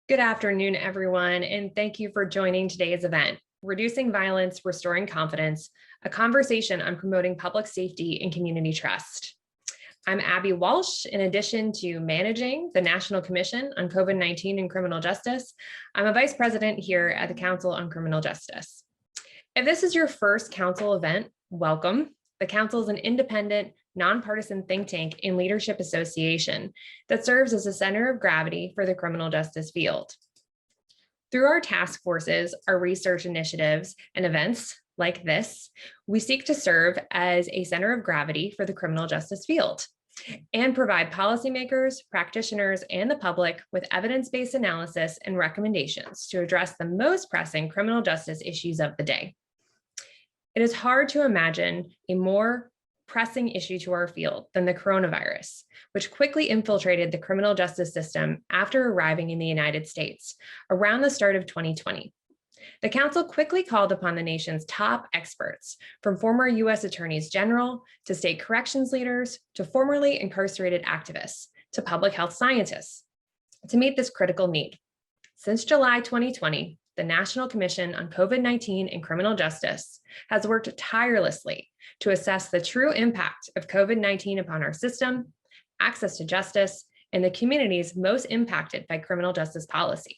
Good afternoon, everyone, and thank you for joining today's event, Reducing Violence, Restoring Confidence, a conversation on promoting public safety and community trust. I'm Abby Walsh. In addition to managing the National Commission on COVID-19 and Criminal Justice, I'm a vice president here at the Council on Criminal Justice. If this is your first council event, welcome. The council is an independent, nonpartisan think tank and leadership association that serves as a center of gravity for the criminal justice field. Through our task forces, our research initiatives, and events like this, we seek to serve as a center of gravity for the criminal justice field and provide policymakers, practitioners, and the public with evidence-based analysis and recommendations to address the most pressing criminal justice issues of the day. It is hard to imagine a more pressing issue to our field than the coronavirus, which quickly infiltrated the criminal justice system after arriving in the United States around the start of 2020. The council quickly called upon the nation's top experts, from former U.S. attorneys general to state corrections leaders to formerly incarcerated activists to public health scientists, to meet this critical need. Since July 2020, the National Commission on COVID-19 and Criminal Justice has worked tirelessly to assess the true impact of COVID-19 upon our system, access to justice, and the communities most impacted by criminal justice policy,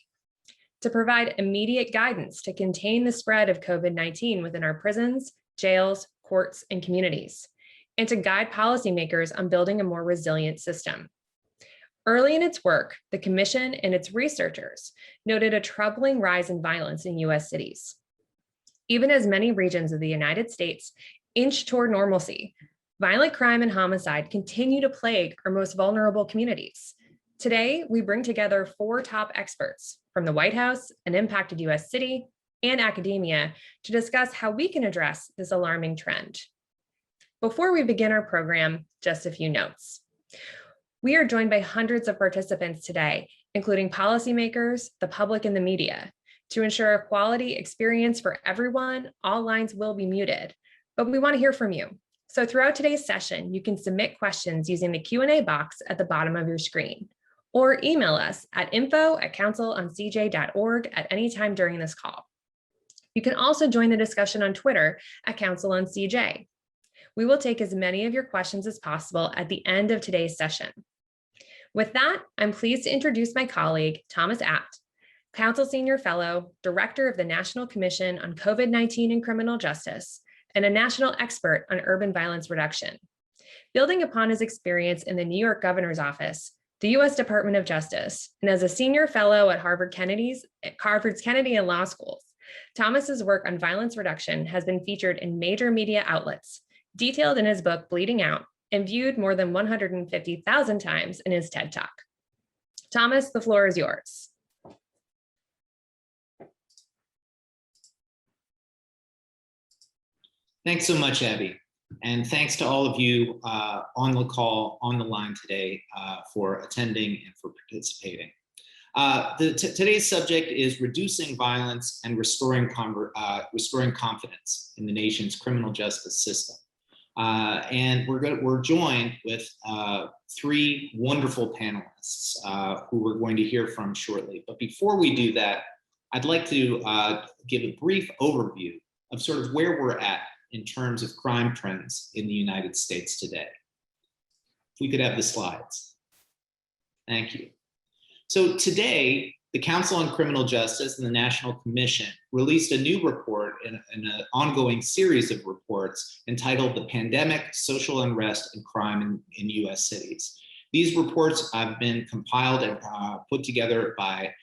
to provide immediate guidance to contain the spread of COVID-19 within our prisons, jails, courts, and communities, and to guide policymakers on building a more resilient system. Early in its work, the Commission and its researchers noted a troubling rise in violence in U.S. cities. Even as many regions of the United States inch toward normalcy, violent crime and homicide continue to plague our most vulnerable communities. Today, we bring together 4 top experts from the White House, an impacted U.S. city, and academia to discuss how we can address this alarming trend. Before we begin our program, just a few notes. We are joined by hundreds of participants today, including policymakers, the public, and the media. To ensure a quality experience for everyone, all lines will be muted, but we want to hear from you. So throughout today's session, you can submit questions using the Q&A box at the bottom of your screen, or email us at info@counciloncj.org at any time during this call. You can also join the discussion on Twitter at CouncilOnCJ. We will take as many of your questions as possible at the end of today's session. With that, I'm pleased to introduce my colleague, Thomas Apt, Council Senior Fellow, Director of the National Commission on COVID-19 and Criminal Justice, and a national expert on urban violence reduction. Building upon his experience in the New York Governor's Office, the U.S. Department of Justice, and as a Senior Fellow at Harvard's Kennedy and Law Schools, Thomas's work on violence reduction has been featured in major media outlets, detailed in his book, Bleeding Out, and viewed more than 150,000 times in his TED Talk. Thomas, the floor is yours. Thanks so much, Abby. And thanks to all of you on the call, on the line today for attending and for participating. Today's subject is reducing violence and restoring confidence in the nation's criminal justice system. And we're joined with 3 wonderful panelists who we're going to hear from shortly. But before we do that, I'd like to give a brief overview of sort of where we're at in terms of crime trends in the United States today. If we could have the slides. Thank you. So today, the Council on Criminal Justice and the National Commission released a new report in an ongoing series of reports entitled The Pandemic, Social Unrest, and Crime in U.S. Cities. These reports have been compiled and put together by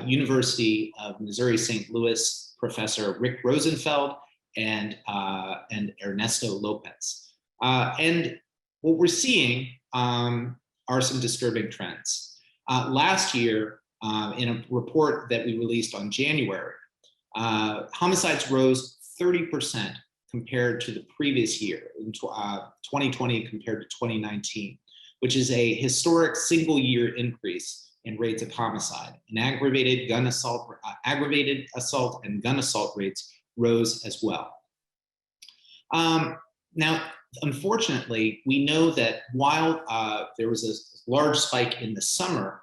University of Missouri St. Louis professor Rick Rosenfeld and Ernesto Lopez. And what we're seeing are some disturbing trends. Last year, in a report that we released on January, homicides rose 30% compared to the previous year, in 2020 compared to 2019, which is a historic single-year increase in rates of homicide. And aggravated assault and gun assault rates rose as well. Now, unfortunately, we know that while there was a large spike in the summer,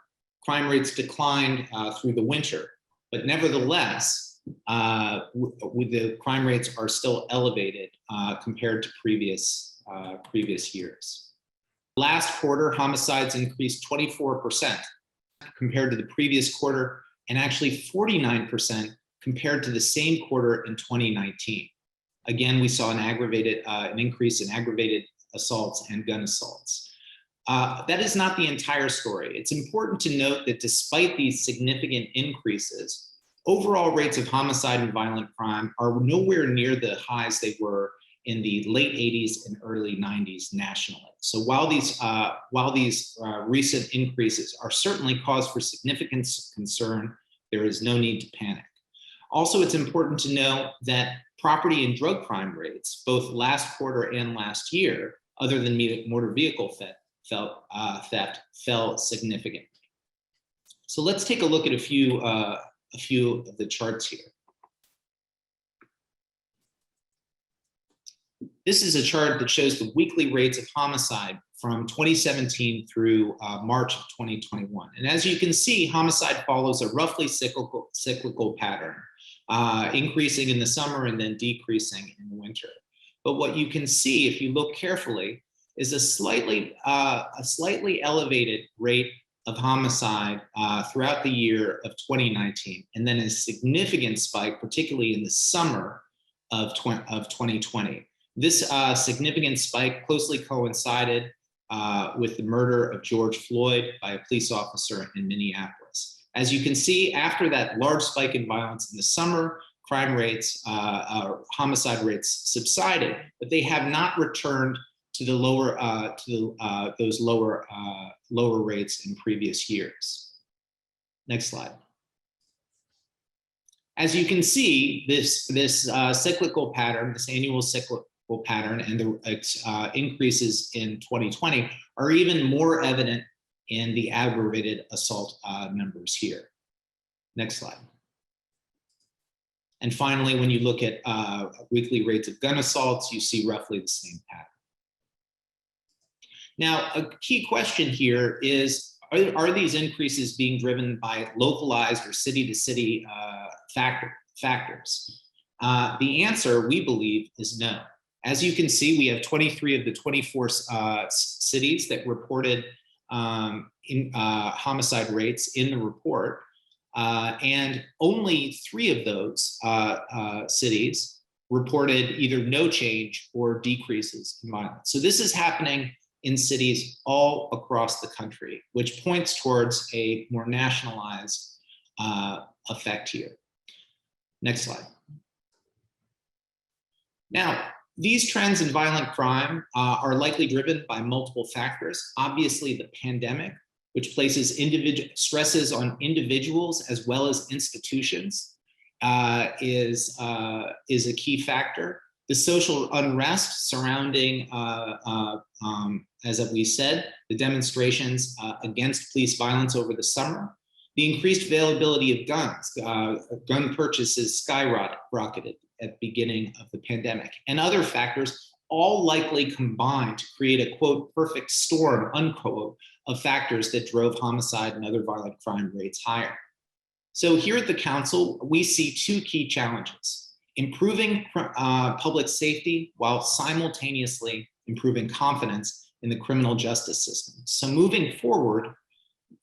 crime rates declined through the winter, but nevertheless, the crime rates are still elevated compared to previous years. Last quarter, homicides increased 24% compared to the previous quarter, and actually 49% compared to the same quarter in 2019. Again, we saw an increase in aggravated assaults and gun assaults. That is not the entire story. It's important to note that despite these significant increases, overall rates of homicide and violent crime are nowhere near the highs they were in the late 80s and early 90s nationally. So while these recent increases are certainly cause for significant concern, there is no need to panic. Also, it's important to know that property and drug crime rates, both last quarter and last year, other than motor vehicle theft, fell significantly. So let's take a look at a few of the charts here. This is a chart that shows the weekly rates of homicide from 2017 through March of 2021. And as you can see, homicide follows a roughly cyclical pattern, increasing in the summer and then decreasing in the winter. But what you can see, if you look carefully, is a slightly elevated rate of homicide throughout the year of 2019, and then a significant spike, particularly in the summer of 2020. This significant spike closely coincided with the murder of George Floyd by a police officer in Minneapolis. As you can see, after that large spike in violence in the summer, crime rates, homicide rates subsided, but they have not returned to the those lower rates in previous years. Next slide. As you can see, this cyclical pattern, this annual cyclical pattern, and the increases in 2020 are even more evident in the aggravated assault numbers here. Next slide. And finally, when you look at weekly rates of gun assaults, you see roughly the same pattern. Now, a key question here is, are these increases being driven by localized or city-to-city factors? The answer, we believe, is no. As you can see, we have 23 of the 24 cities that reported homicide rates in the report, and only 3 of those cities reported either no change or decreases in violence. So this is happening in cities all across the country, which points towards a more nationalized effect here. Next slide. Now, these trends in violent crime are likely driven by multiple factors. Obviously, the pandemic, which places stresses on individuals as well as institutions, is a key factor. The social unrest surrounding, as we said, the demonstrations against police violence over the summer, the increased availability of guns, gun purchases skyrocketed at the beginning of the pandemic, and other factors all likely combined to create a, quote, perfect storm, unquote, of factors that drove homicide and other violent crime rates higher. So here at the council, we see 2 key challenges: improving public safety while simultaneously improving confidence in the criminal justice system. So moving forward,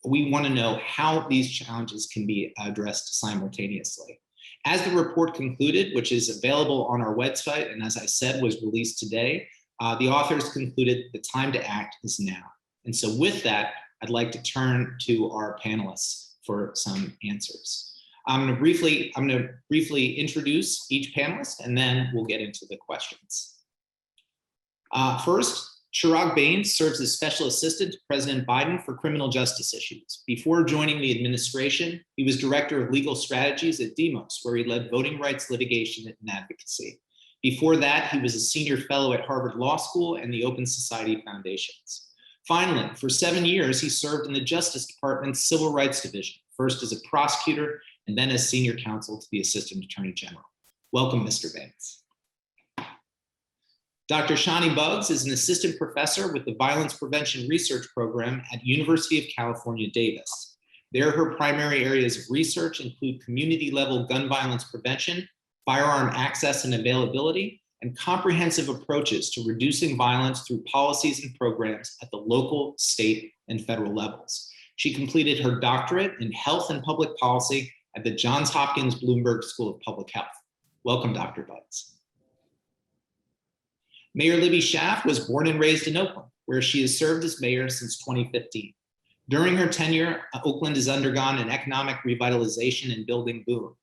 we want to know how these challenges can be addressed simultaneously. As the report concluded, which is available on our website, and as I said, was released today, the authors concluded the time to act is now. And so with that, I'd like to turn to our panelists for some answers. I'm going to briefly introduce each panelist, and then we'll get into the questions. First, Chirag Bains serves as Special Assistant to President Biden for criminal justice issues. Before joining the administration, he was Director of Legal Strategies at Demos, where he led voting rights litigation and advocacy. Before that, he was a Senior Fellow at Harvard Law School and the Open Society Foundations. Finally, for 7 years, he served in the Justice Department's Civil Rights Division, first as a prosecutor and then as Senior Counsel to the Assistant Attorney General. Welcome, Mr. Bains. Dr. Shani Buggs is an assistant professor with the Violence Prevention Research Program at University of California, Davis. There, her primary areas of research include community-level gun violence prevention, firearm access and availability, and comprehensive approaches to reducing violence through policies and programs at the local, state, and federal levels. She completed her doctorate in health and public policy at the Johns Hopkins Bloomberg School of Public Health. Welcome, Dr. Buggs. Mayor Libby Schaff was born and raised in Oakland, where she has served as mayor since 2015. During her tenure, Oakland has undergone an economic revitalization and building boom.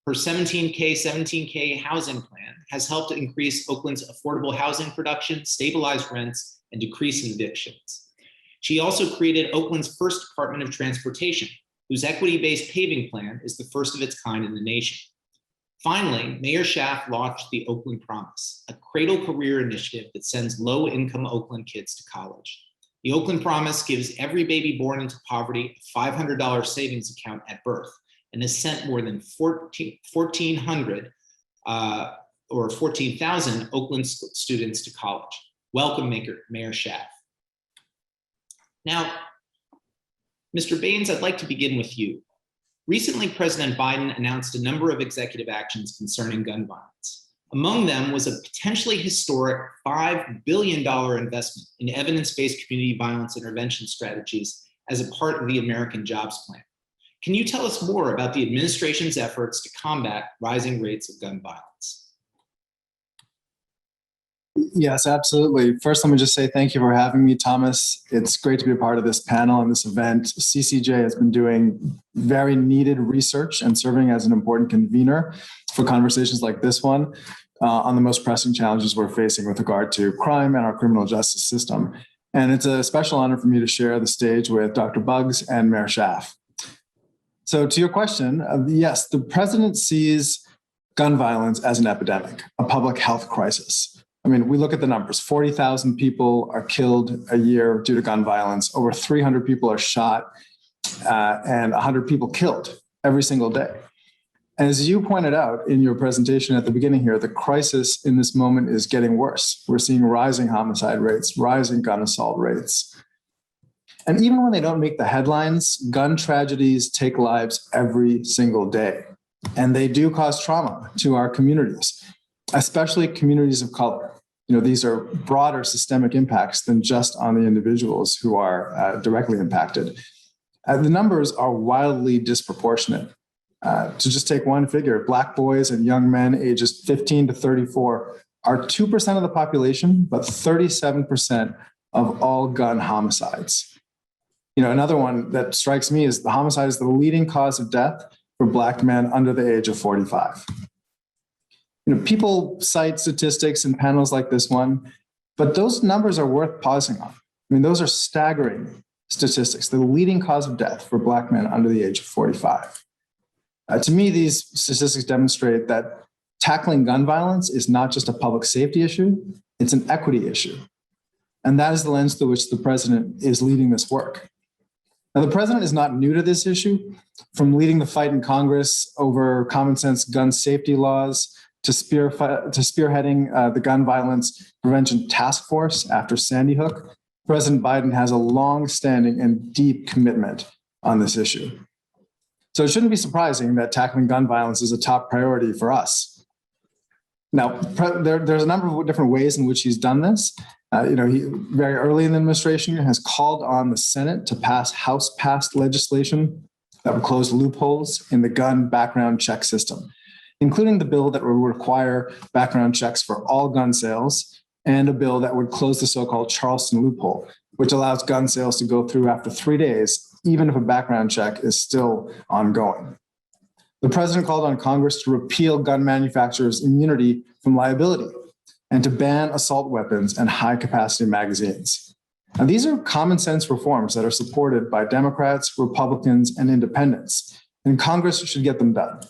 Her 17K housing plan has helped increase Oakland's affordable housing production, stabilize rents, and decrease evictions. She also created Oakland's first Department of Transportation, whose equity-based paving plan is the first of its kind in the nation. Finally, Mayor Schaff launched the Oakland Promise, a cradle career initiative that sends low-income Oakland kids to college. The Oakland Promise gives every baby born into poverty a $500 savings account at birth and has sent more than 1,400 or 14,000 Oakland students to college. Welcome, Mayor Schaff. Now, Mr. Baines, I'd like to begin with you. Recently, President Biden announced a number of executive actions concerning gun violence. Among them was a potentially historic $5 billion investment in evidence-based community violence intervention strategies as a part of the American Jobs Plan. Can you tell us more about the administration's efforts to combat rising rates of gun violence? Yes, absolutely. First, let me just say thank you for having me, Thomas. It's great to be a part of this panel and this event. CCJ has been doing very needed research and serving as an important convener for conversations like this one on the most pressing challenges we're facing with regard to crime and our criminal justice system. And it's a special honor for me to share the stage with Dr. Buggs and Mayor Schaff. So to your question, yes, the president sees gun violence as an epidemic, a public health crisis. I mean, we look at the numbers. 40,000 people are killed a year due to gun violence. Over 300 people are shot and 100 people killed every single day. As you pointed out in your presentation at the beginning here, the crisis in this moment is getting worse. We're seeing rising homicide rates, rising gun assault rates. And even when they don't make the headlines, gun tragedies take lives every single day. And they do cause trauma to our communities, especially communities of color. You know, these are broader systemic impacts than just on the individuals who are directly impacted. The numbers are wildly disproportionate. To just take one figure, Black boys and young men ages 15 to 34 are 2% of the population, but 37% of all gun homicides. You know, another one that strikes me is the homicide is the leading cause of death for Black men under the age of 45. You know, people cite statistics in panels like this one, but those numbers are worth pausing on. I mean, those are staggering statistics, the leading cause of death for Black men under the age of 45. To me, these statistics demonstrate that tackling gun violence is not just a public safety issue, it's an equity issue. And that is the lens through which the president is leading this work. Now, the president is not new to this issue, from leading the fight in Congress over common sense gun safety laws to spearheading the gun violence prevention task force after Sandy Hook. President Biden has a long-standing and deep commitment on this issue. So it shouldn't be surprising that tackling gun violence is a top priority for us. Now, there's a number of different ways in which he's done this. He very early in the administration has called on the Senate to pass House-passed legislation that would close loopholes in the gun background check system, including the bill that would require background checks for all gun sales and a bill that would close the so-called Charleston loophole, which allows gun sales to go through after 3 days, even if a background check is still ongoing. The president called on Congress to repeal gun manufacturers' immunity from liability and to ban assault weapons and high-capacity magazines. Now, these are common sense reforms that are supported by Democrats, Republicans, and independents, and Congress should get them done.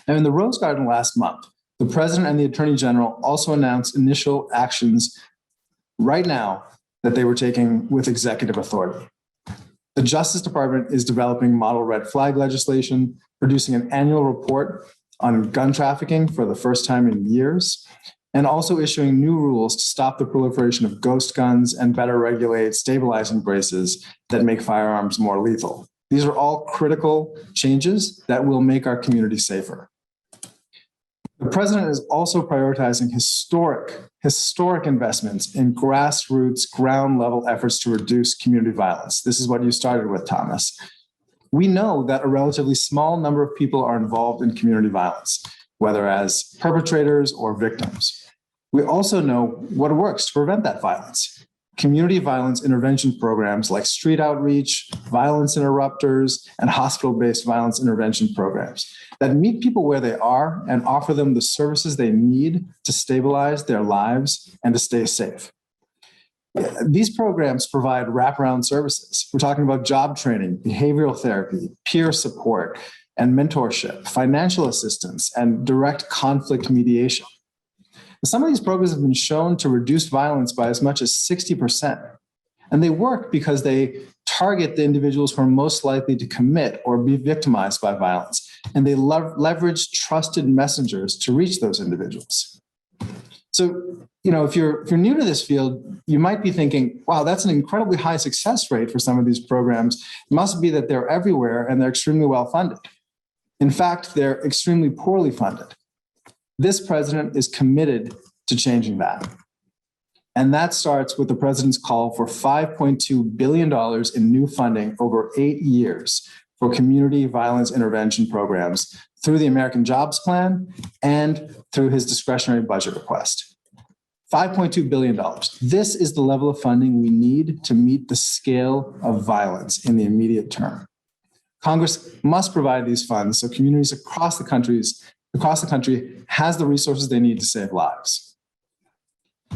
Now, in the Rose Garden last month, the president and the attorney general also announced initial actions right now that they were taking with executive authority. The Justice Department is developing model red flag legislation, producing an annual report on gun trafficking for the first time in years, and also issuing new rules to stop the proliferation of ghost guns and better regulate stabilizing braces that make firearms more lethal. These are all critical changes that will make our community safer. The president is also prioritizing historic investments in grassroots, ground level efforts to reduce community violence. This is what you started with, Thomas. We know that a relatively small number of people are involved in community violence, whether as perpetrators or victims. We also know what works to prevent that violence. Community violence intervention programs like street outreach, violence interrupters, and hospital-based violence intervention programs that meet people where they are and offer them the services they need to stabilize their lives and to stay safe. These programs provide wraparound services. We're talking about job training, behavioral therapy, peer support, and mentorship, financial assistance, and direct conflict mediation. Some of these programs have been shown to reduce violence by as much as 60%. And they work because they target the individuals who are most likely to commit or be victimized by violence. And they leverage trusted messengers to reach those individuals. So, if you're new to this field, you might be thinking, wow, that's an incredibly high success rate for some of these programs. It must be that they're everywhere and they're extremely well funded. In fact, they're extremely poorly funded. This president is committed to changing that. And that starts with the president's call for $5.2 billion in new funding over 8 years for community violence intervention programs through the American Jobs Plan and through his discretionary budget request. $5.2 billion. This is the level of funding we need to meet the scale of violence in the immediate term. Congress must provide these funds so communities across the country has the resources they need to save lives.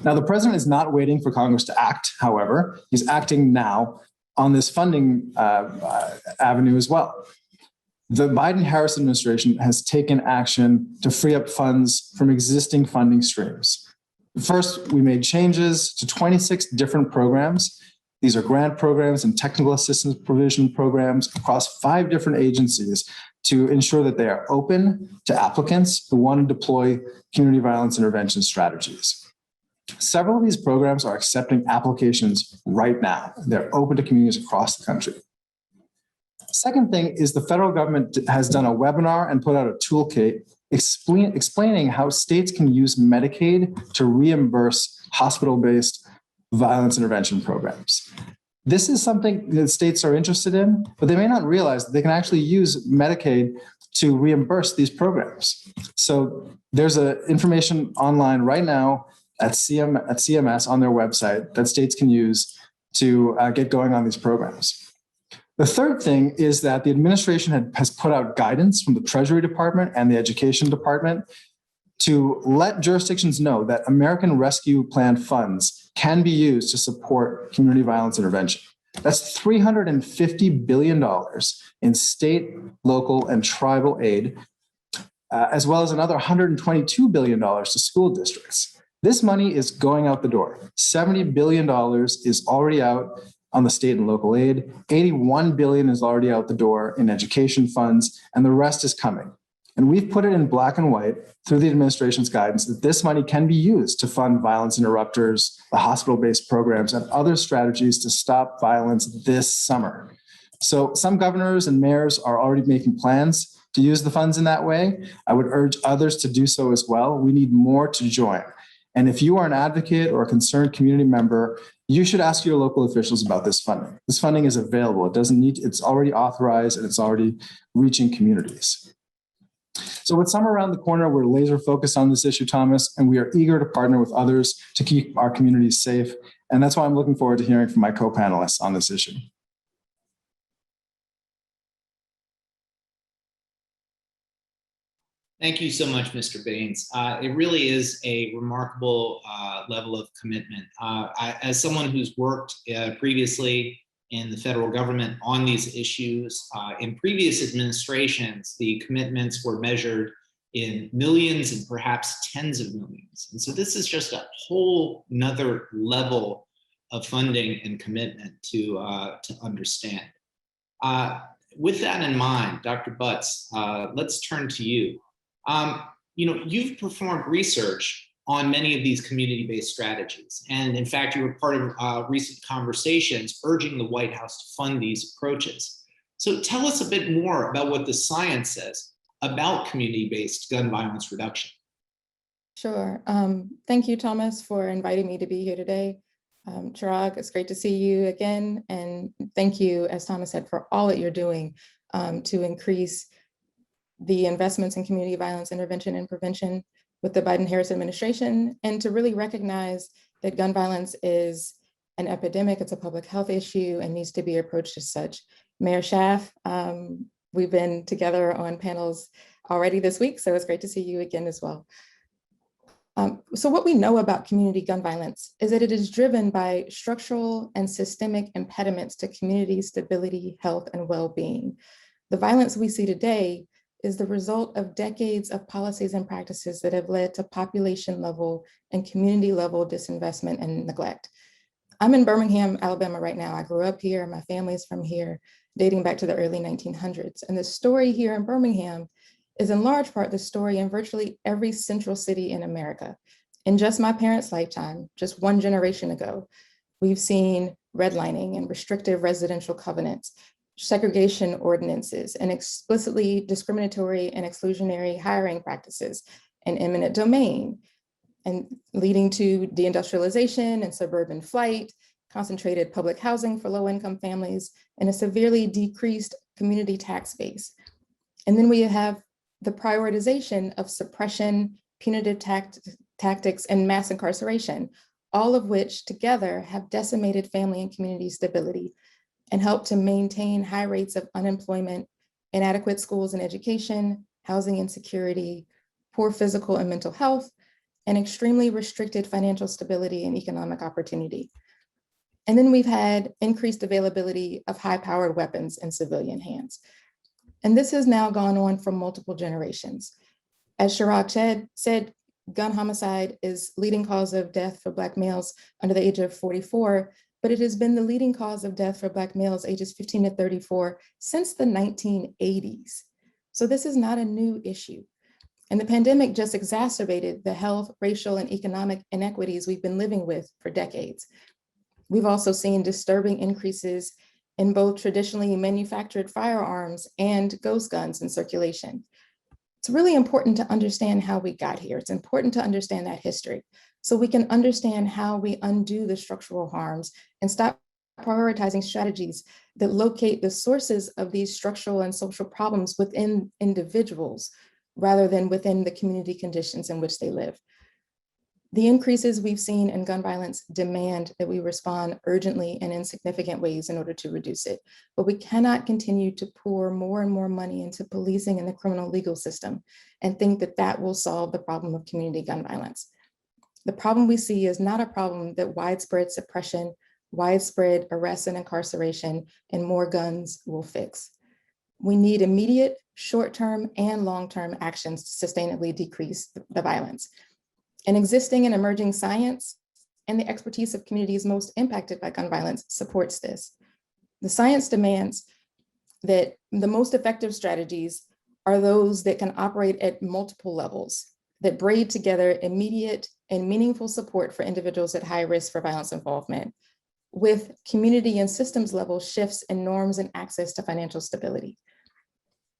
Now, the president is not waiting for Congress to act, however. He's acting now on this funding avenue as well. The Biden-Harris administration has taken action to free up funds from existing funding streams. First, we made changes to 26 different programs. These are grant programs and technical assistance provision programs across 5 different agencies to ensure that they are open to applicants who want to deploy community violence intervention strategies. Several of these programs are accepting applications right now. They're open to communities across the country. Second thing is the federal government has done a webinar and put out a toolkit explaining how states can use Medicaid to reimburse hospital-based violence intervention programs. This is something that states are interested in, but they may not realize that they can actually use Medicaid to reimburse these programs. So there's information online right now at CMS on their website that states can use to get going on these programs. The third thing is that the administration has put out guidance from the Treasury Department and the Education Department to let jurisdictions know that American Rescue Plan funds can be used to support community violence intervention. That's $350 billion in state, local, and tribal aid, as well as another $122 billion to school districts. This money is going out the door. $70 billion is already out on the state and local aid. $81 billion is already out the door in education funds, and the rest is coming. And we've put it in black and white through the administration's guidance that this money can be used to fund violence interrupters, the hospital-based programs, and other strategies to stop violence this summer. So some governors and mayors are already making plans to use the funds in that way. I would urge others to do so as well. We need more to join. And if you are an advocate or a concerned community member, you should ask your local officials about this funding. This funding is available. It's already authorized and it's already reaching communities. So with summer around the corner, we're laser focused on this issue, Thomas, and we are eager to partner with others to keep our communities safe. And that's why I'm looking forward to hearing from my co-panelists on this issue. Thank you so much, Mr. Baines. It really is a remarkable level of commitment. As someone who's worked previously in the federal government on these issues, in previous administrations, the commitments were measured in millions and perhaps tens of millions. And so this is just a whole nother level of funding and commitment to understand. With that in mind, Dr. Butts, let's turn to you. You've performed research on many of these community-based strategies. And in fact, you were part of recent conversations urging the White House to fund these approaches. So tell us a bit more about what the science says about community-based gun violence reduction. Sure. Thank you, Thomas, for inviting me to be here today. Chirag, it's great to see you again. And thank you, as Thomas said, for all that you're doing to increase the investments in community violence intervention and prevention with the Biden-Harris administration, and to really recognize that gun violence is an epidemic, it's a public health issue and needs to be approached as such. Mayor Schaff, we've been together on panels already this week, so it's great to see you again as well. So what we know about community gun violence is that it is driven by structural and systemic impediments to community stability, health, and well-being. The violence we see today is the result of decades of policies and practices that have led to population level and community level disinvestment and neglect. I'm in Birmingham, Alabama right now. I grew up here, my family's from here, dating back to the early 1900s. And the story here in Birmingham is in large part the story in virtually every central city in America. In just my parents' lifetime, just one generation ago, we've seen redlining and restrictive residential covenants, segregation ordinances, and explicitly discriminatory and exclusionary hiring practices, and eminent domain, and leading to deindustrialization and suburban flight, concentrated public housing for low-income families, and a severely decreased community tax base. And then we have the prioritization of suppression, punitive tactics, and mass incarceration, all of which together have decimated family and community stability and helped to maintain high rates of unemployment, inadequate schools and education, housing insecurity, poor physical and mental health, and extremely restricted financial stability and economic opportunity. And then we've had increased availability of high-powered weapons in civilian hands. And this has now gone on for multiple generations. As Chirag said, gun homicide is leading cause of death for Black males under the age of 44, but it has been the leading cause of death for Black males ages 15 to 34 since the 1980s. So this is not a new issue. And the pandemic just exacerbated the health, racial, and economic inequities we've been living with for decades. We've also seen disturbing increases in both traditionally manufactured firearms and ghost guns in circulation. It's really important to understand how we got here. It's important to understand that history so we can understand how we undo the structural harms and stop prioritizing strategies that locate the sources of these structural and social problems within individuals rather than within the community conditions in which they live. The increases we've seen in gun violence demand that we respond urgently and in significant ways in order to reduce it. But we cannot continue to pour more and more money into policing and the criminal legal system and think that that will solve the problem of community gun violence. The problem we see is not a problem that widespread suppression, widespread arrests and incarceration, and more guns will fix. We need immediate, short-term, and long-term actions to sustainably decrease the violence. And existing and emerging science and the expertise of communities most impacted by gun violence supports this. The science demands that the most effective strategies are those that can operate at multiple levels, that braid together immediate and meaningful support for individuals at high risk for violence involvement, with community and systems level shifts in norms and access to financial stability.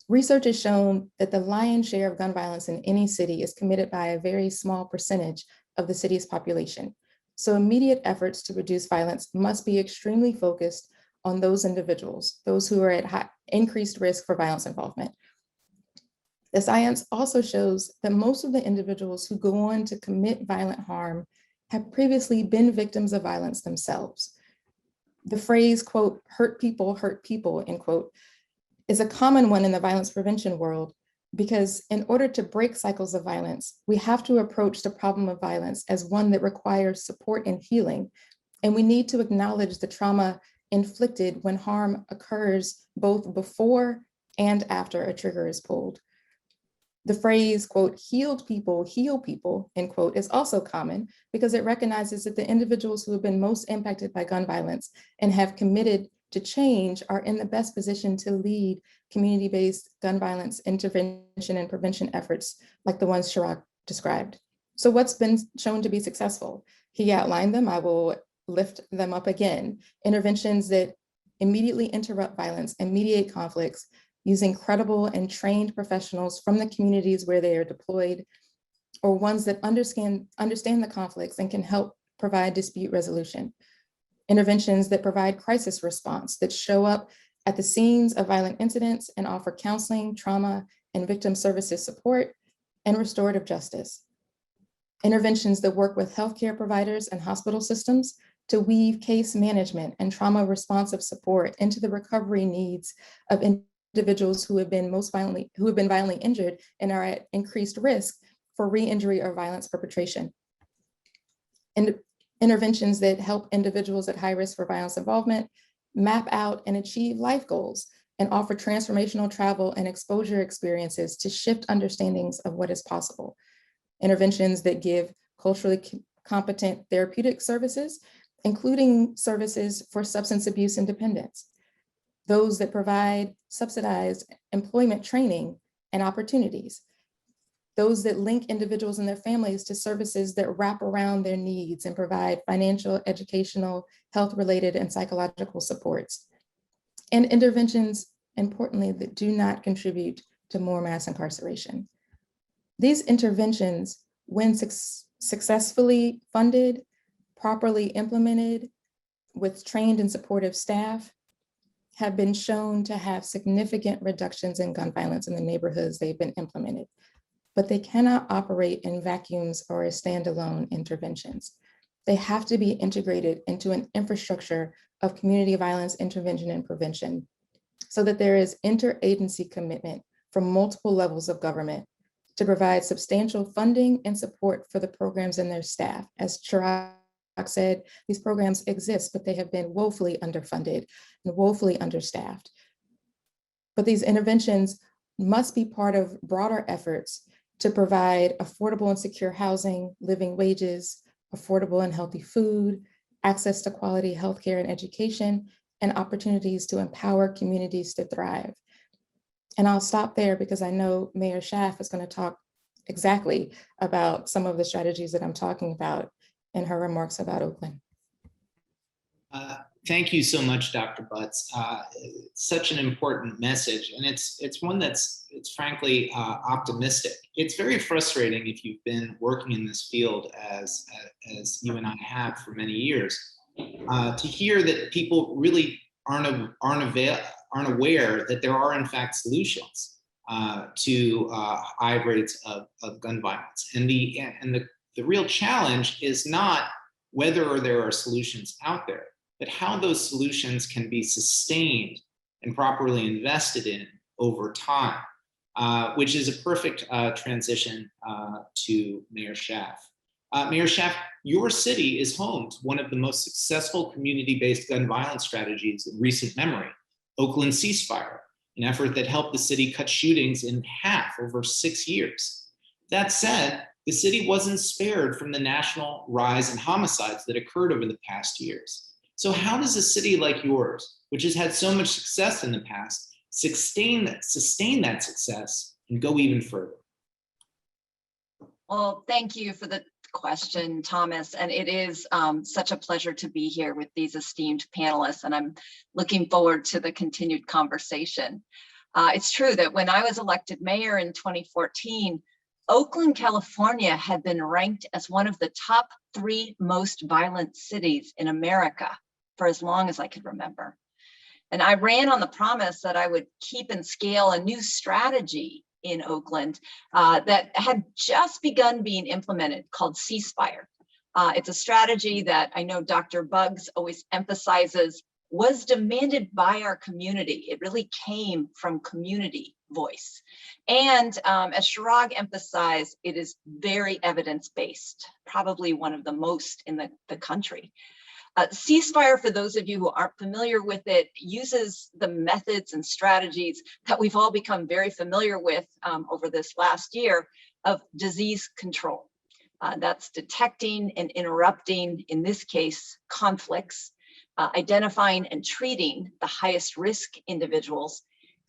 Research has shown that the lion's share of gun violence in any city is committed by a very small percentage of the city's population. So immediate efforts to reduce violence must be extremely focused on those individuals, those who are at increased risk for violence involvement. The science also shows that most of the individuals who go on to commit violent harm have previously been victims of violence themselves. The phrase, quote, hurt people, end quote, is a common one in the violence prevention world because in order to break cycles of violence, we have to approach the problem of violence as one that requires support and healing. And we need to acknowledge the trauma inflicted when harm occurs both before and after a trigger is pulled. The phrase, quote, healed people, heal people, end quote, is also common because it recognizes that the individuals who have been most impacted by gun violence and have committed to change are in the best position to lead community-based gun violence intervention and prevention efforts like the ones Chirag described. So what's been shown to be successful? He outlined them. I will lift them up again. Interventions that immediately interrupt violence and mediate conflicts using credible and trained professionals from the communities where they are deployed, or ones that understand the conflicts and can help provide dispute resolution. Interventions that provide crisis response, that show up at the scenes of violent incidents and offer counseling, trauma, and victim services support, and restorative justice. Interventions that work with healthcare providers and hospital systems to weave case management and trauma responsive support into the recovery needs of individuals who have been violently injured and are at increased risk for re-injury or violence perpetration. And interventions that help individuals at high risk for violence involvement map out and achieve life goals and offer transformational travel and exposure experiences to shift understandings of what is possible. Interventions that give culturally competent therapeutic services, including services for substance abuse and dependence. Those that provide subsidized employment training and opportunities. Those that link individuals and their families to services that wrap around their needs and provide financial, educational, health-related, and psychological supports. And interventions, importantly, that do not contribute to more mass incarceration. These interventions, when successfully funded, properly implemented, with trained and supportive staff, have been shown to have significant reductions in gun violence in the neighborhoods they've been implemented. But they cannot operate in vacuums or as standalone interventions. They have to be integrated into an infrastructure of community violence intervention and prevention so that there is interagency commitment from multiple levels of government to provide substantial funding and support for the programs and their staff. As Chirag said, these programs exist, but they have been woefully underfunded and woefully understaffed. But these interventions must be part of broader efforts to provide affordable and secure housing, living wages, affordable and healthy food, access to quality healthcare and education, and opportunities to empower communities to thrive. And I'll stop there because I know Mayor Schaff is going to talk exactly about some of the strategies that I'm talking about in her remarks about Oakland. Thank you so much, Dr. Butts. Such an important message, and it's one that's frankly optimistic. It's very frustrating if you've been working in this field as you and I have for many years, to hear that people really aren't aware that there are in fact solutions to high rates of gun violence, and the real challenge is not whether there are solutions out there, but how those solutions can be sustained and properly invested in over time, which is a perfect transition to Mayor Schaff. Mayor Schaff, your city is home to one of the most successful community-based gun violence strategies in recent memory, Oakland Ceasefire, an effort that helped the city cut shootings in half over 6 years. That said, the city wasn't spared from the national rise in homicides that occurred over the past years. So how does a city like yours, which has had so much success in the past, sustain that success and go even further? Well, thank you for the question, Thomas. And it is such a pleasure to be here with these esteemed panelists, and I'm looking forward to the continued conversation. It's true that when I was elected mayor in 2014, Oakland, California had been ranked as one of the top 3 most violent cities in America for as long as I could remember. And I ran on the promise that I would keep and scale a new strategy in Oakland that had just begun being implemented called Ceasefire. It's a strategy that I know Dr. Buggs always emphasizes was demanded by our community. It really came from community voice. And as Chirag emphasized, it is very evidence-based, probably one of the most in the country. Ceasefire, for those of you who aren't familiar with it, uses the methods and strategies that we've all become very familiar with over this last year of disease control. That's detecting and interrupting, in this case, conflicts, identifying and treating the highest risk individuals,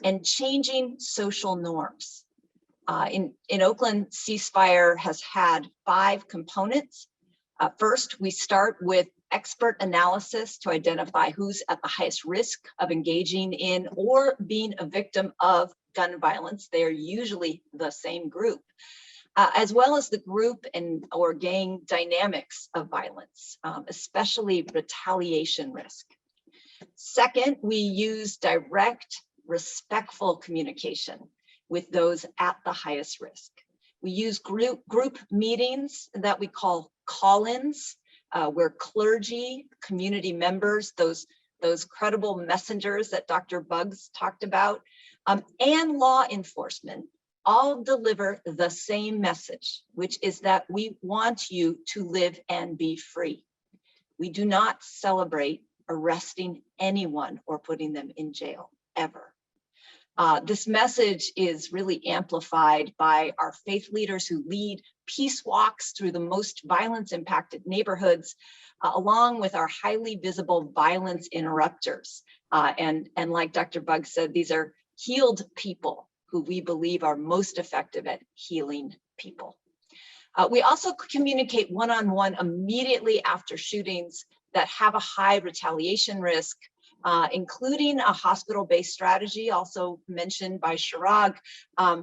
and changing social norms. In Oakland, Ceasefire has had 5 components. First, we start with expert analysis to identify who's at the highest risk of engaging in or being a victim of gun violence. They are usually the same group, as well as the group and or gang dynamics of violence, especially retaliation risk. Second, we use direct, respectful communication with those at the highest risk. We use group meetings that we call call-ins, where clergy, community members, those credible messengers that Dr. Buggs talked about, and law enforcement all deliver the same message, which is that we want you to live and be free. We do not celebrate arresting anyone or putting them in jail, ever. This message is really amplified by our faith leaders who lead peace walks through the most violence-impacted neighborhoods, along with our highly visible violence interrupters. And like Dr. Buggs said, these are healed people who we believe are most effective at healing people. We also communicate one-on-one immediately after shootings that have a high retaliation risk, including a hospital-based strategy, also mentioned by Chirag,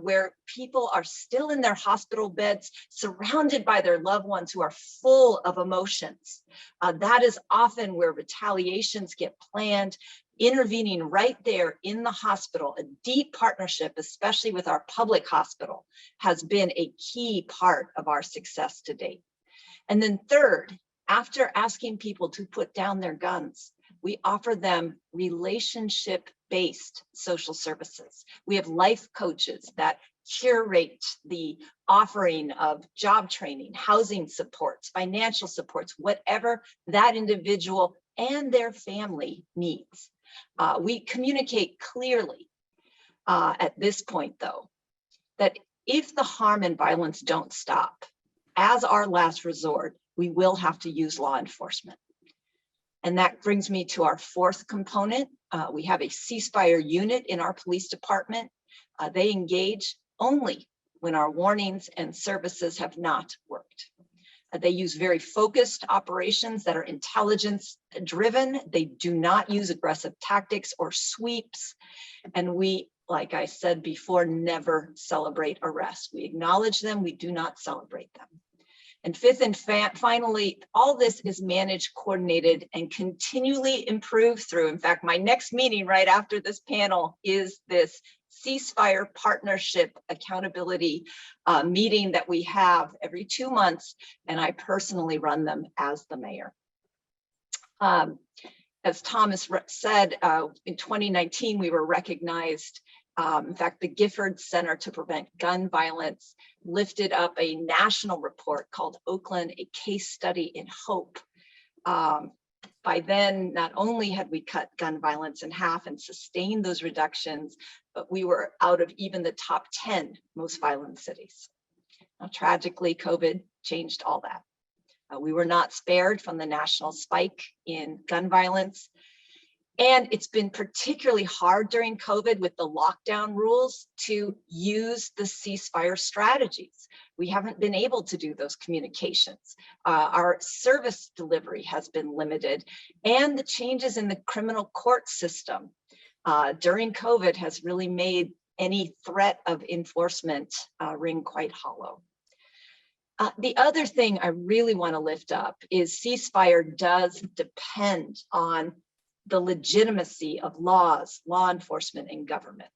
where people are still in their hospital beds, surrounded by their loved ones who are full of emotions. That is often where retaliations get planned, intervening right there in the hospital. A deep partnership, especially with our public hospital, has been a key part of our success to date. And then third, after asking people to put down their guns, we offer them relationship-based social services. We have life coaches that curate the offering of job training, housing supports, financial supports, whatever that individual and their family needs. We communicate clearly at this point, though, that if the harm and violence don't stop, as our last resort, we will have to use law enforcement. And that brings me to our fourth component. We have a ceasefire unit in our police department. They engage only when our warnings and services have not worked. They use very focused operations that are intelligence driven. They do not use aggressive tactics or sweeps. And we, like I said before, never celebrate arrests. We acknowledge them, we do not celebrate them. And fifth and finally, all this is managed, coordinated, and continually improved through. In fact, my next meeting right after this panel is this ceasefire partnership accountability meeting that we have every 2 months, and I personally run them as the mayor. As Thomas said, in 2019, we were recognized. In fact, the Gifford Center to Prevent Gun Violence lifted up a national report called Oakland, a Case Study in Hope. By then, not only had we cut gun violence in half and sustained those reductions, but we were out of even the top 10 most violent cities. Now, tragically, COVID changed all that. We were not spared from the national spike in gun violence. And it's been particularly hard during COVID with the lockdown rules to use the ceasefire strategies. We haven't been able to do those communications. Our service delivery has been limited, and the changes in the criminal court system during COVID has really made any threat of enforcement ring quite hollow. The other thing I really want to lift up is ceasefire does depend on the legitimacy of laws, law enforcement, and government.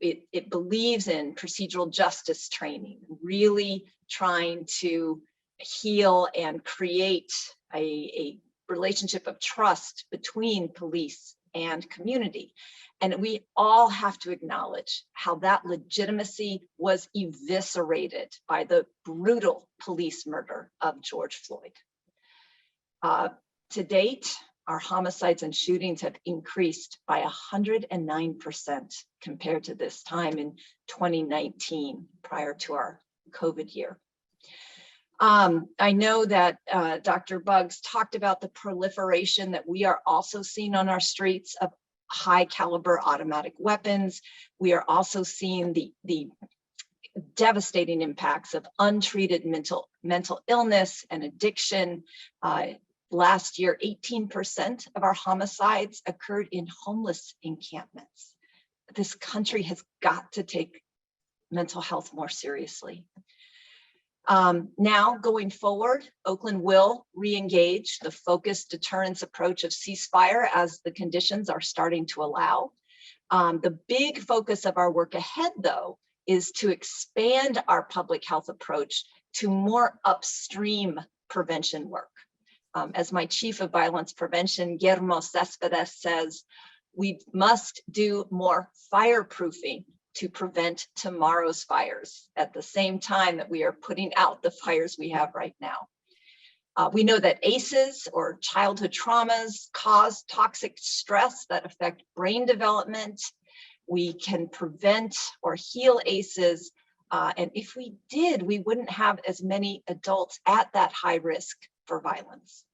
It believes in procedural justice training, really trying to heal and create a relationship of trust between police and community. And we all have to acknowledge how that legitimacy was eviscerated by the brutal police murder of George Floyd. To date, our homicides and shootings have increased by 109% compared to this time in 2019, prior to our COVID year. I know that Dr. Buggs talked about the proliferation that we are also seeing on our streets of high caliber automatic weapons. We are also seeing the devastating impacts of untreated mental illness and addiction. last year, 18% of our homicides occurred in homeless encampments. This country has got to take mental health more seriously. Now, going forward, Oakland will re-engage the focused deterrence approach of ceasefire as the conditions are starting to allow. The big focus of our work ahead, though, is to expand our public health approach to more upstream prevention work. As my chief of violence prevention, Guillermo Cespedes, says, we must do more fireproofing to prevent tomorrow's fires at the same time that we are putting out the fires we have right now. We know that ACEs, or childhood traumas, cause toxic stress that affect brain development. We can prevent or heal ACEs. And if we did, we wouldn't have as many adults at that high risk for violence.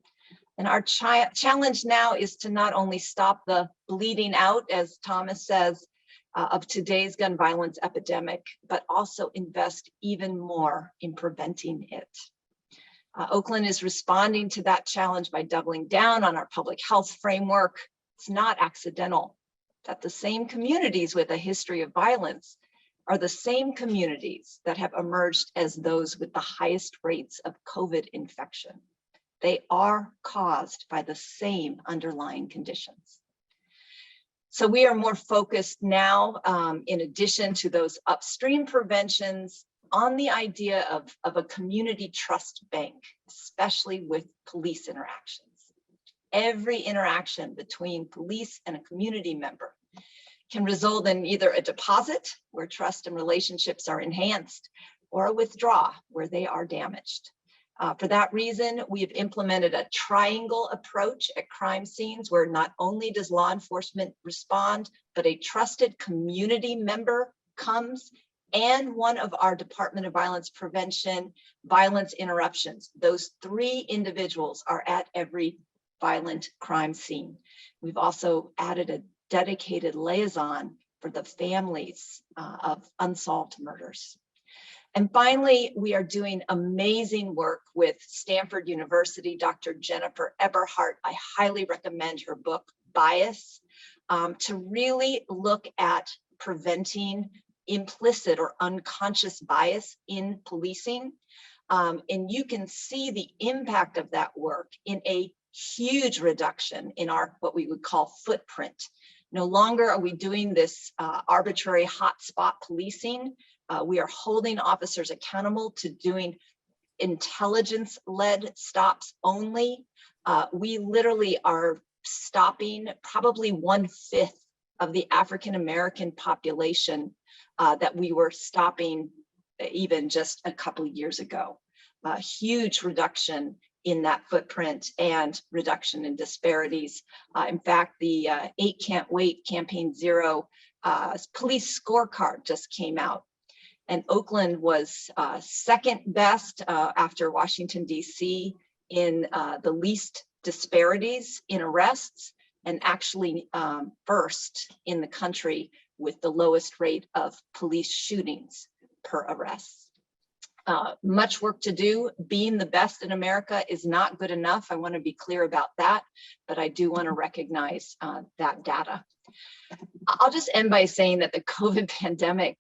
And our challenge now is to not only stop the bleeding out, as Thomas says, of today's gun violence epidemic, but also invest even more in preventing it. Oakland is responding to that challenge by doubling down on our public health framework. It's not accidental that the same communities with a history of violence are the same communities that have emerged as those with the highest rates of COVID infection. They are caused by the same underlying conditions. So we are more focused now, in addition to those upstream preventions, on the idea of a community trust bank, especially with police interactions. Every interaction between police and a community member can result in either a deposit, where trust and relationships are enhanced, or a withdrawal, where they are damaged. For that reason, we have implemented a triangle approach at crime scenes, where not only does law enforcement respond, but a trusted community member comes, and one of our Department of Violence Prevention violence interruptions. Those three individuals are at every violent crime scene. We've also added a dedicated liaison for the families of unsolved murders. And finally, we are doing amazing work with Stanford University, Dr. Jennifer Eberhardt. I highly recommend her book, Bias, to really look at preventing implicit or unconscious bias in policing. And you can see the impact of that work in a huge reduction in our, what we would call, footprint. No longer are we doing this arbitrary hotspot policing. We are holding officers accountable to doing intelligence-led stops only. We literally are stopping probably 1/5 of the African-American population that we were stopping even just a couple of years ago. A huge reduction in that footprint and reduction in disparities. In fact, the 8 Can't Wait Campaign Zero police scorecard just came out. And Oakland was second best after Washington, D.C. in the least disparities in arrests, and actually first in the country with the lowest rate of police shootings per arrest. Much work to do. Being the best in America is not good enough. I want to be clear about that, but I do want to recognize that data. I'll just end by saying that the COVID pandemic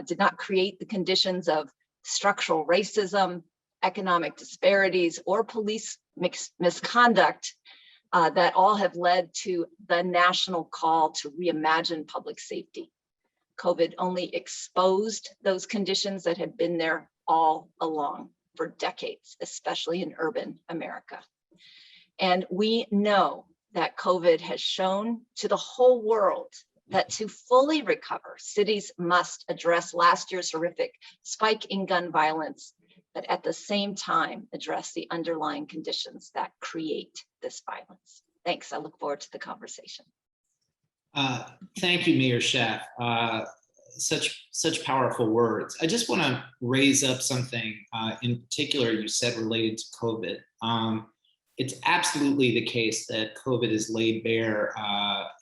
did not create the conditions of structural racism, economic disparities, or police misconduct that all have led to the national call to reimagine public safety. COVID only exposed those conditions that had been there all along for decades, especially in urban America. And we know that COVID has shown to the whole world that to fully recover, cities must address last year's horrific spike in gun violence, but at the same time address the underlying conditions that create this violence. Thanks. I look forward to the conversation. Thank you, Mayor Schaff. Such powerful words. I just want to raise up something in particular you said related to COVID. It's absolutely the case that COVID has laid bare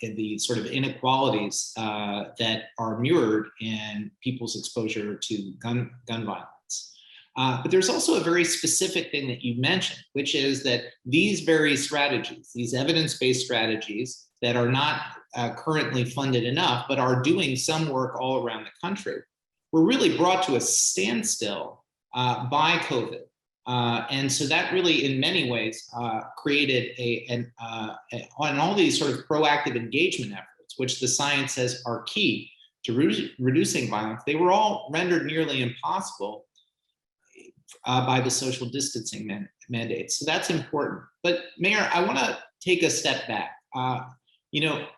in the sort of inequalities that are mirrored in people's exposure to gun violence. But there's also a very specific thing that you mentioned, which is that these very strategies, these evidence-based strategies that are not currently funded enough, but are doing some work all around the country, were really brought to a standstill by COVID. And so that really, in many ways, created on all these sort of proactive engagement efforts, which the science says are key to reducing violence, they were all rendered nearly impossible by the social distancing mandates. So that's important. But Mayor, I want to take a step back.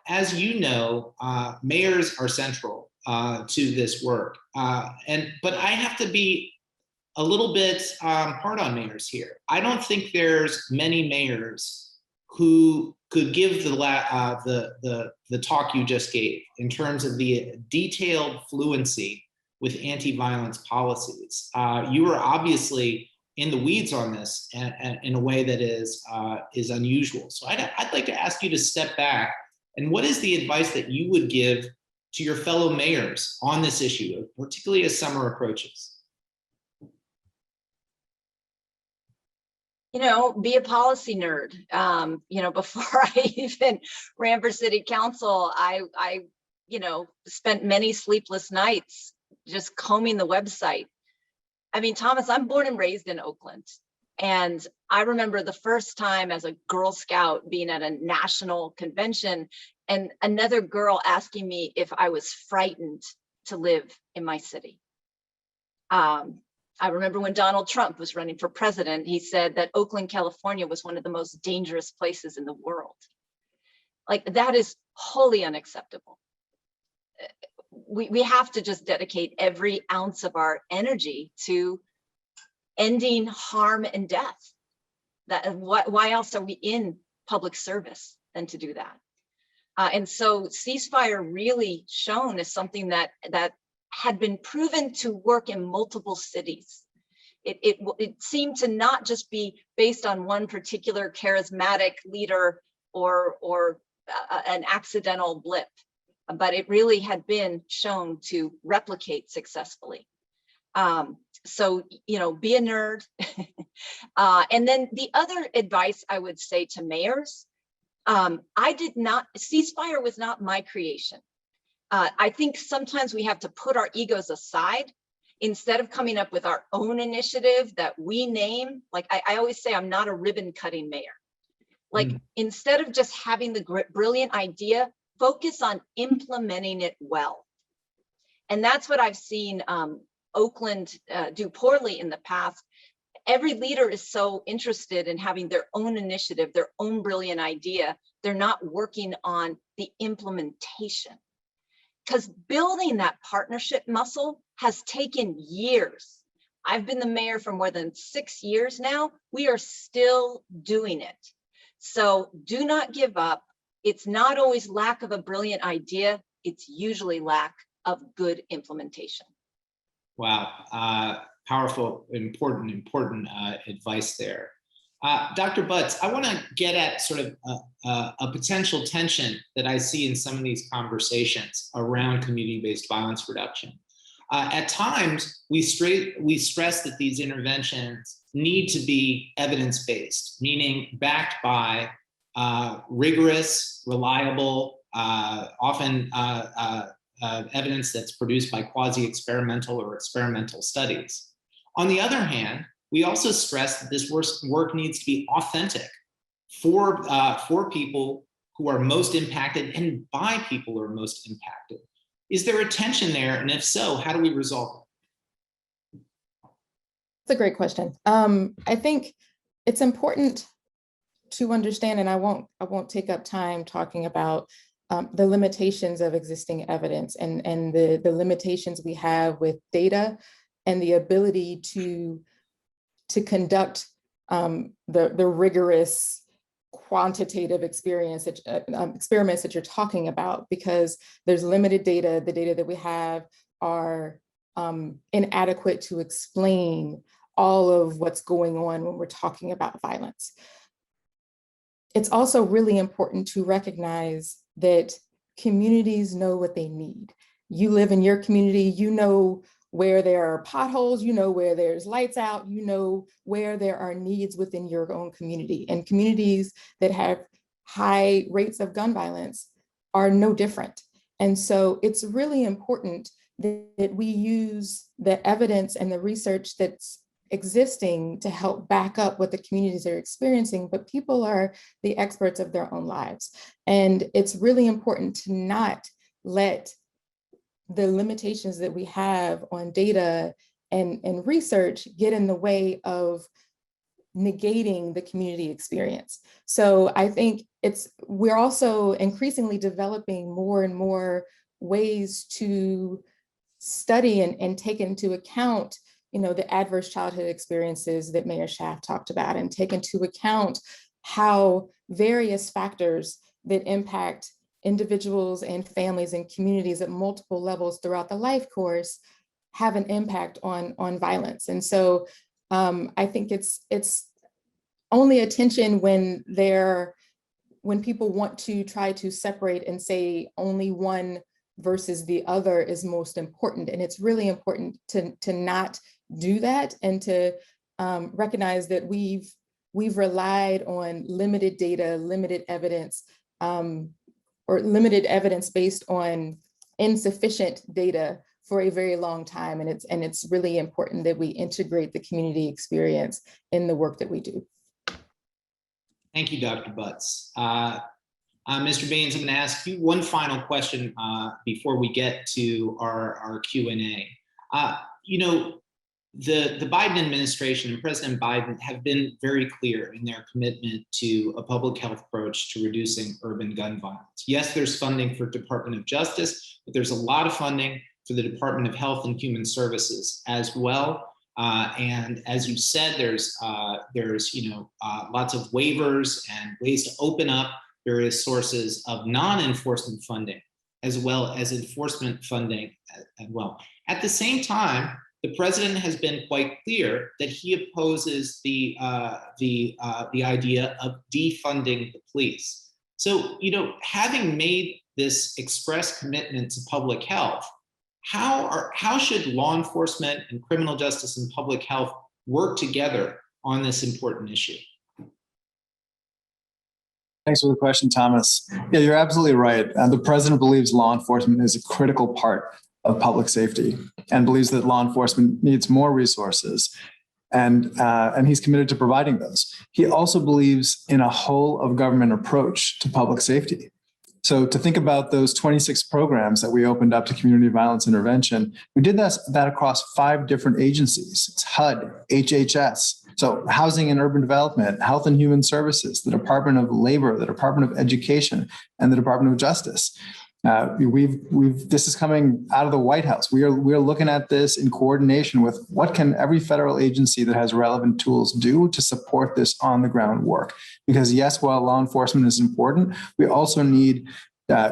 As you know, mayors are central to this work. But I have to be a little bit hard on mayors here. I don't think there's many mayors who could give the talk you just gave in terms of the detailed fluency with anti-violence policies. You are obviously in the weeds on this in a way that is unusual. So I'd like to ask you to step back, and what is the advice that you would give to your fellow mayors on this issue, particularly as summer approaches? Be a policy nerd. Before I even ran for city council, I spent many sleepless nights just combing the website. I mean, Thomas, I'm born and raised in Oakland. And I remember the first time as a Girl Scout being at a national convention and another girl asking me if I was frightened to live in my city. I remember when Donald Trump was running for president, he said that Oakland, California was one of the most dangerous places in the world. Like, that is wholly unacceptable. We have to just dedicate every ounce of our energy to ending harm and death. Why else are we in public service than to do that? And so ceasefire really shown as something that had been proven to work in multiple cities. It seemed to not just be based on one particular charismatic leader or an accidental blip, but it really had been shown to replicate successfully. So, be a nerd. And then the other advice I would say to mayors, ceasefire was not my creation. I think sometimes we have to put our egos aside instead of coming up with our own initiative that we name. Like I always say, I'm not a ribbon cutting mayor. Like instead of just having the brilliant idea, focus on implementing it well. And that's what I've seen Oakland do poorly in the past. Every leader is so interested in having their own initiative, their own brilliant idea. They're not working on the implementation. Because building that partnership muscle has taken years. I've been the mayor for more than 6 years now. We are still doing it. So do not give up. It's not always lack of a brilliant idea. It's usually lack of good implementation. Wow, powerful, important advice there. Dr. Butts, I want to get at sort of a potential tension that I see in some of these conversations around community-based violence reduction. At times, we stress that these interventions need to be evidence-based, meaning backed by rigorous, reliable, often evidence that's produced by quasi-experimental or experimental studies. On the other hand, we also stress that this work needs to be authentic for people who are most impacted and by people who are most impacted. Is there a tension there? And if so, how do we resolve it? That's a great question. I think it's important to understand, and I won't take up time talking about the limitations of existing evidence and the limitations we have with data and the ability to conduct the rigorous quantitative experiments that you're talking about, because there's limited data. The data that we have are inadequate to explain all of what's going on when we're talking about violence. It's also really important to recognize that communities know what they need. You live in your community, you know where there are potholes, you know where there's lights out, you know where there are needs within your own community. And communities that have high rates of gun violence are no different. And so it's really important that we use the evidence and the research that's existing to help back up what the communities are experiencing, but people are the experts of their own lives. And it's really important to not let the limitations that we have on data and research get in the way of negating the community experience. So I think we're also increasingly developing more and more ways to study and take into account, the adverse childhood experiences that Mayor Schaff talked about, and take into account how various factors that impact individuals and families and communities at multiple levels throughout the life course have an impact on violence. And so I think it's only attention when people want to try to separate and say only one versus the other is most important. And it's really important to not do that, and to recognize that we've relied on limited data, limited evidence, or limited evidence based on insufficient data for a very long time. And it's really important that we integrate the community experience in the work that we do. Thank you, Dr. Butts. Mr. Baines, I'm going to ask you one final question before we get to our Q&A. The Biden administration and President Biden have been very clear in their commitment to a public health approach to reducing urban gun violence. Yes, there's funding for Department of Justice, but there's a lot of funding for the Department of Health and Human Services as well. And as you said, there's lots of waivers and ways to open up various sources of non-enforcement funding, as well as enforcement funding as well. At the same time, the president has been quite clear that he opposes the idea of defunding the police. So, having made this express commitment to public health, how should law enforcement and criminal justice and public health work together on this important issue? Thanks for the question, Thomas. Yeah, you're absolutely right. The president believes law enforcement is a critical part of public safety, and believes that law enforcement needs more resources, and he's committed to providing those. He also believes in a whole of government approach to public safety. So to think about those 26 programs that we opened up to community violence intervention, we did that across 5 different agencies. It's HUD, HHS, so Housing and Urban Development, Health and Human Services, the Department of Labor, the Department of Education, and the Department of Justice. This is coming out of the White House. We are looking at this in coordination with what can every federal agency that has relevant tools do to support this on the ground work. Because yes, while law enforcement is important, we also need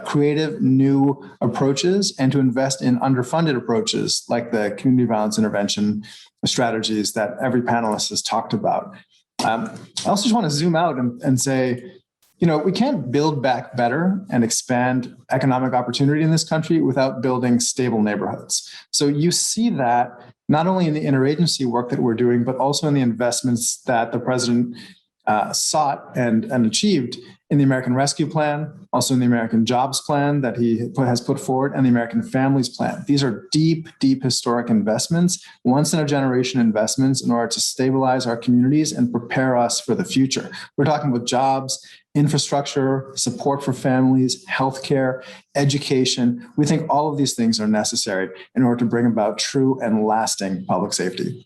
creative new approaches, and to invest in underfunded approaches like the community violence intervention strategies that every panelist has talked about. I also just want to zoom out and say, we can't build back better and expand economic opportunity in this country without building stable neighborhoods. So you see that not only in the interagency work that we're doing, but also in the investments that the president sought and achieved in the American Rescue Plan, also in the American Jobs Plan that he has put forward, and the American Families Plan. These are deep, deep historic investments, once in a generation investments in order to stabilize our communities and prepare us for the future. We're talking about jobs, infrastructure, support for families, healthcare, education. We think all of these things are necessary in order to bring about true and lasting public safety.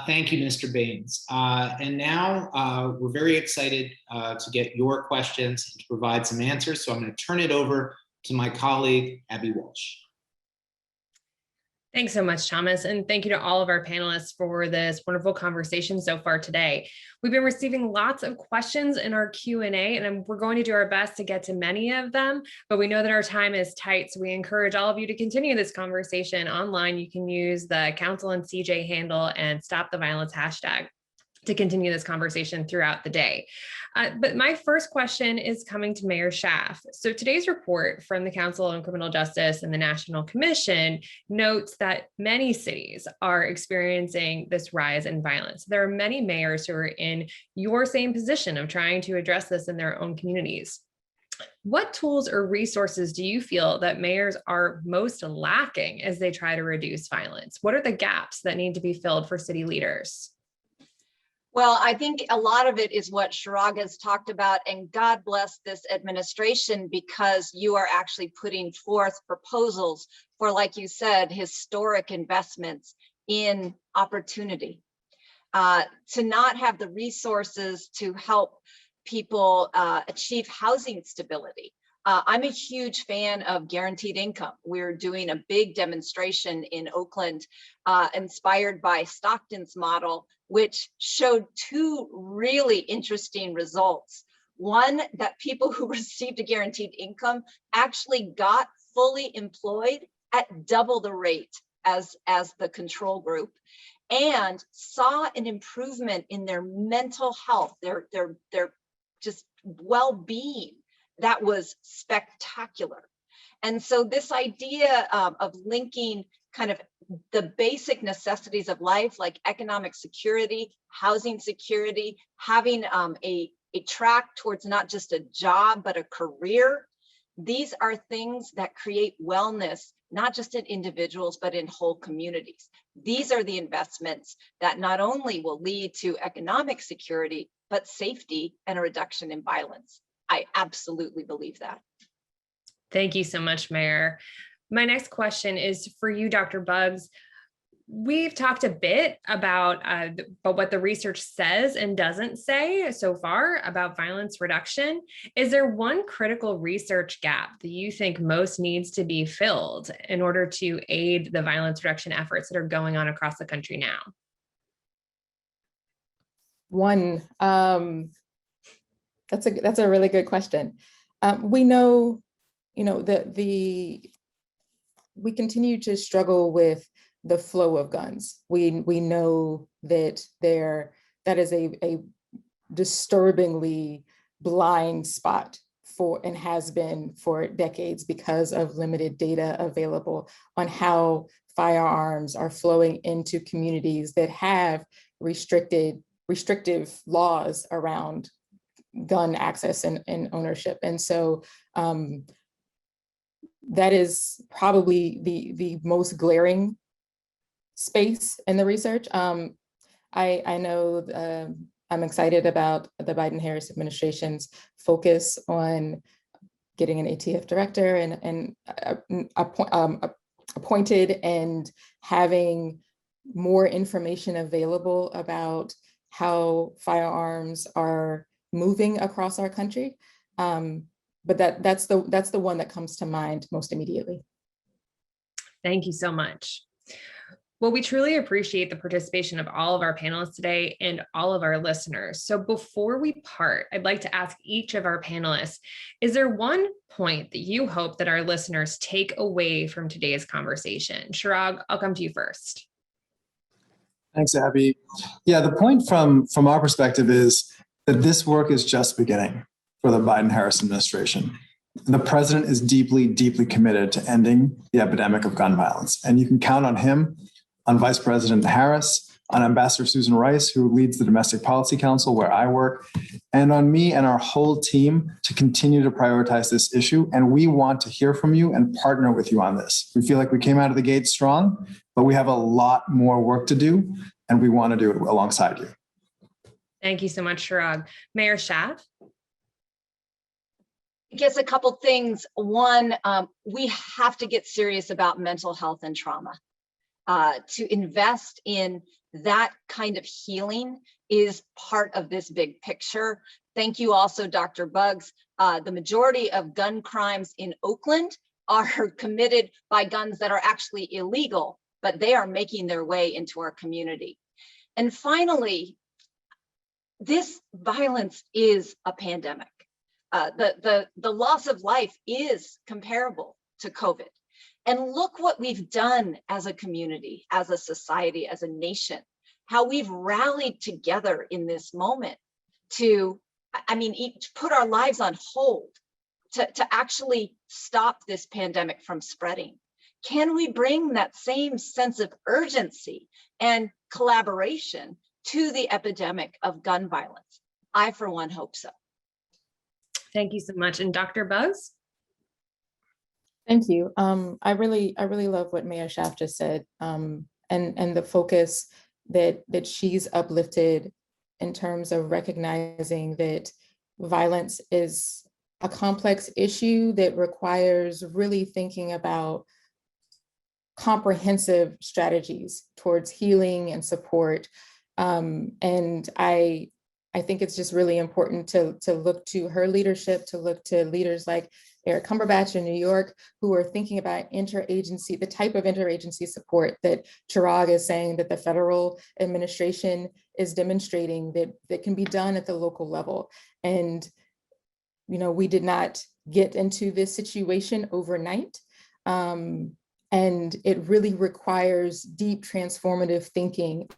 Thank you, Mr. Baines. And now we're very excited to get your questions and to provide some answers. So I'm going to turn it over to my colleague, Abby Walsh. Thanks so much, Thomas. And thank you to all of our panelists for this wonderful conversation so far today. We've been receiving lots of questions in our Q&A, and we're going to do our best to get to many of them, but we know that our time is tight. So we encourage all of you to continue this conversation online. You can use the Council and CJ handle and Stop the Violence hashtag. to continue this conversation throughout the day. But my first question is coming to Mayor Schaff. So today's report from the Council on Criminal Justice and the National Commission notes that many cities are experiencing this rise in violence. There are many mayors who are in your same position of trying to address this in their own communities. What tools or resources do you feel that mayors are most lacking as they try to reduce violence? What are the gaps that need to be filled for city leaders? Well, I think a lot of it is what Chirag has talked about, and God bless this administration, because you are actually putting forth proposals for, like you said, historic investments in opportunity. To not have the resources to help people achieve housing stability. I'm a huge fan of guaranteed income. We're doing a big demonstration in Oakland, inspired by Stockton's model, which showed two really interesting results. One, that people who received a guaranteed income actually got fully employed at double the rate as the control group, and saw an improvement in their mental health, their just well-being. That was spectacular. And so this idea of linking kind of the basic necessities of life, like economic security, housing security, having a track towards not just a job, but a career. These are things that create wellness, not just in individuals, but in whole communities. These are the investments that not only will lead to economic security, but safety and a reduction in violence. I absolutely believe that. Thank you so much, Mayor. My next question is for you, Dr. Buggs. We've talked a bit about what the research says and doesn't say so far about violence reduction. Is there one critical research gap that you think most needs to be filled in order to aid the violence reduction efforts that are going on across the country now? One, that's a really good question. We know, we continue to struggle with the flow of guns. We know that that is a disturbingly blind spot and has been for decades because of limited data available on how firearms are flowing into communities that have restrictive laws around gun access and ownership. And so that is probably the most glaring space in the research. I know I'm excited about the Biden-Harris administration's focus on getting an ATF director and appointed and having more information available about how firearms are moving across our country. But that's the one that comes to mind most immediately. Thank you so much. Well, we truly appreciate the participation of all of our panelists today and all of our listeners. So before we part, I'd like to ask each of our panelists, is there one point that you hope that our listeners take away from today's conversation? Chirag, I'll come to you first. Thanks, Abby. Yeah, the point from our perspective is that this work is just beginning for the Biden-Harris administration. The president is deeply, deeply committed to ending the epidemic of gun violence. And you can count on him, on Vice President Harris, on Ambassador Susan Rice, who leads the Domestic Policy Council, where I work, and on me and our whole team to continue to prioritize this issue. And we want to hear from you and partner with you on this. We feel like we came out of the gate strong, but we have a lot more work to do, and we want to do it alongside you. Thank you so much, Chirag. Mayor Schaff? I guess a couple things. One, we have to get serious about mental health and trauma. To invest in that kind of healing is part of this big picture. Thank you also, Dr. Buggs. The majority of gun crimes in Oakland are committed by guns that are actually illegal, but they are making their way into our community. And finally, this violence is a pandemic. The loss of life is comparable to COVID. And look what we've done as a community, as a society, as a nation. how we've rallied together in this moment to, put our lives on hold to actually stop this pandemic from spreading. Can we bring that same sense of urgency and collaboration to the epidemic of gun violence? I, for one, hope so. Thank you so much. And Dr. Buzz? Thank you. I really love what Mayor Schaff just said, and the focus that she's uplifted in terms of recognizing that violence is a complex issue that requires really thinking about comprehensive strategies towards healing and support. And I think it's just really important to look to her leadership, to look to leaders like Eric Cumberbatch in New York, who are thinking about interagency, the type of interagency support that Chirag is saying that the federal administration is demonstrating that can be done at the local level. And, we did not get into this situation overnight. And it really requires deep transformative thinking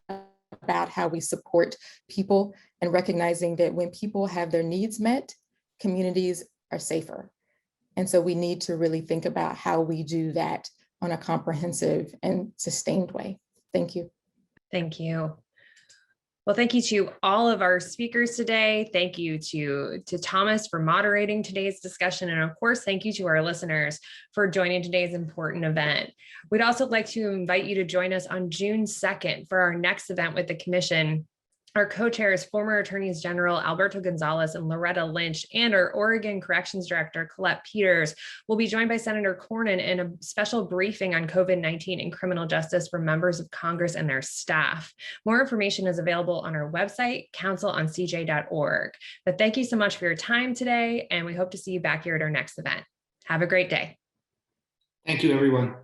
about how we support people and recognizing that when people have their needs met, communities are safer. And so we need to really think about how we do that on a comprehensive and sustained way. Thank you. Thank you. Well, thank you to all of our speakers today. Thank you to Thomas for moderating today's discussion. And of course, thank you to our listeners for joining today's important event. We'd also like to invite you to join us on June 2nd for our next event with the Commission. Our co-chairs, former Attorneys General Alberto Gonzalez and Loretta Lynch, and our Oregon Corrections Director, Colette Peters, will be joined by Senator Cornyn in a special briefing on COVID-19 and criminal justice for members of Congress and their staff. More information is available on our website, counciloncj.org. But thank you so much for your time today, and we hope to see you back here at our next event. Have a great day. Thank you, everyone.